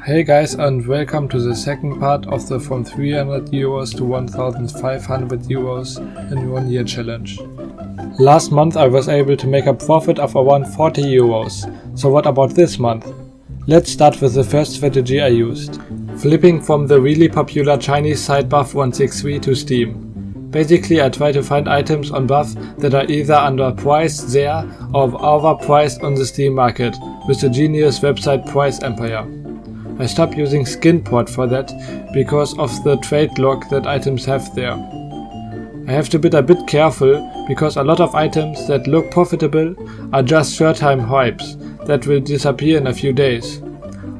Hey guys, and welcome to the second part of the from 300 euros to 1500 euros in 1 year challenge. Last month I was able to make a profit of around 40 euros, so what about this month? Let's start with the first strategy I used. Flipping from the really popular Chinese site Buff163 to Steam. Basically I try to find items on Buff that are either underpriced there or overpriced on the Steam market with the genius website Price Empire. I stopped using Skinport for that because of the trade lock that items have there. I have to be a bit careful because a lot of items that look profitable are just short-time hypes that will disappear in a few days.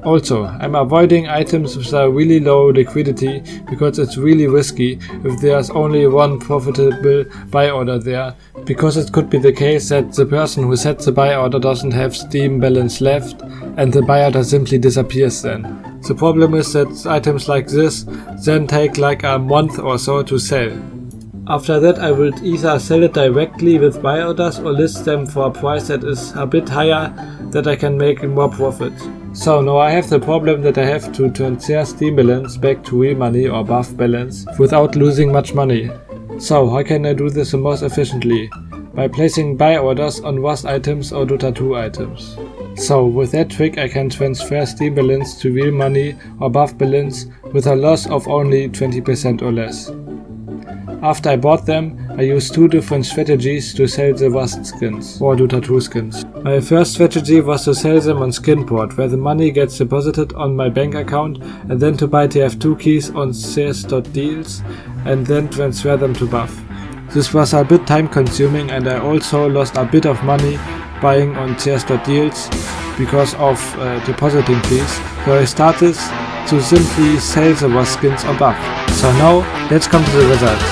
Also, I'm avoiding items with a really low liquidity because it's really risky if there's only one profitable buy order there, because it could be the case that the person who set the buy order doesn't have Steam balance left and the buy order simply disappears then. The problem is that items like this then take like a month or so to sell. After that I will either sell it directly with buy orders or list them for a price that is a bit higher that I can make more profit. So now I have the problem that I have to transfer Steam balance back to real money or Buff balance without losing much money. So how can I do this the most efficiently? By placing buy orders on Rust items or Dota 2 items. So with that trick I can transfer Steam balance to real money or Buff balance with a loss of only 20% or less. After I bought them, I used two different strategies to sell the Rust skins or Dota 2 skins. My first strategy was to sell them on Skinport, where the money gets deposited on my bank account, and then to buy TF2 keys on CS.deals and then transfer them to Buff. This was a bit time consuming and I also lost a bit of money buying on CS.deals because of depositing fees, so I started to simply sell the Rust skins on Buff. So now, let's come to the results.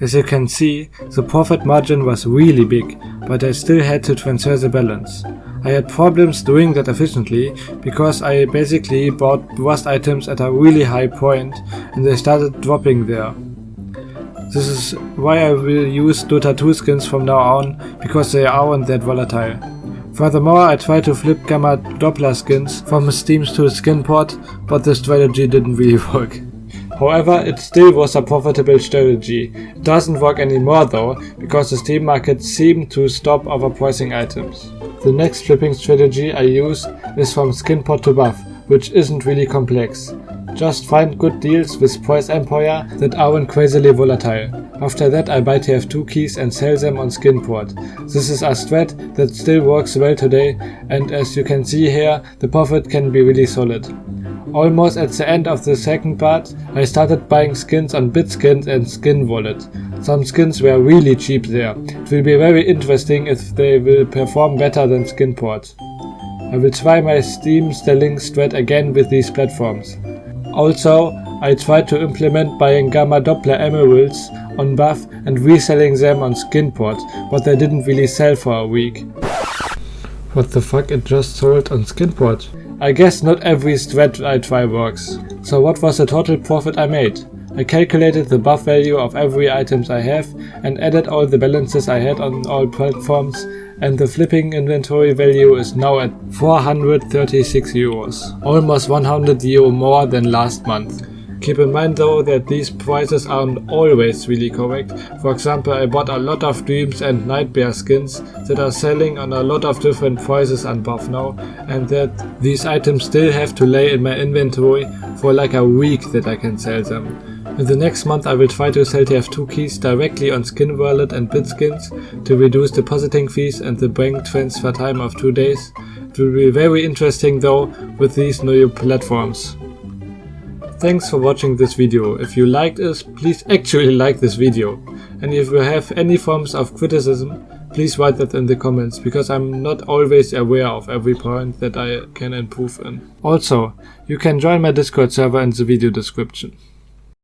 As you can see, the profit margin was really big, but I still had to transfer the balance. I had problems doing that efficiently because I basically bought Rust items at a really high point and they started dropping there. This is why I will use Dota 2 skins from now on, because they aren't that volatile. Furthermore, I tried to flip Gamma Doppler skins from Steam to Skinport, but the strategy didn't really work. However, it still was a profitable strategy. It doesn't work anymore though, because the Steam market seemed to stop overpricing items. The next flipping strategy I use is from Skinport to Buff, which isn't really complex. Just find good deals with Price Empire that aren't crazily volatile. After that I buy TF2 keys and sell them on Skinport. This is a strat that still works well today, and as you can see here, the profit can be really solid. Almost at the end of the second part, I started buying skins on Bitskins and Skin Wallet. Some skins were really cheap there. It will be very interesting if they will perform better than Skinport. I will try my Steam selling strat again with these platforms. Also, I tried to implement buying Gamma Doppler emeralds on Buff and reselling them on Skinport, but they didn't really sell for a week. What the fuck, it just sold on Skinport? I guess not every strat I try works. So what was the total profit I made? I calculated the Buff value of every items I have and added all the balances I had on all platforms, and the flipping inventory value is now at 436 euros. Almost 100 euro more than last month. Keep in mind though that these prices aren't always really correct. For example, I bought a lot of Dreams and Nightmare skins that are selling on a lot of different prices on Buff now, and that these items still have to lay in my inventory for like a week that I can sell them. In the next month I will try to sell TF2 keys directly on Skin Wallet and Bitskins to reduce depositing fees and the bank transfer time of 2 days. It will be very interesting though with these new platforms. Thanks for watching this video. If you liked it, please actually like this video. And if you have any forms of criticism, please write that in the comments, because I'm not always aware of every point that I can improve in. Also, you can join my Discord server in the video description.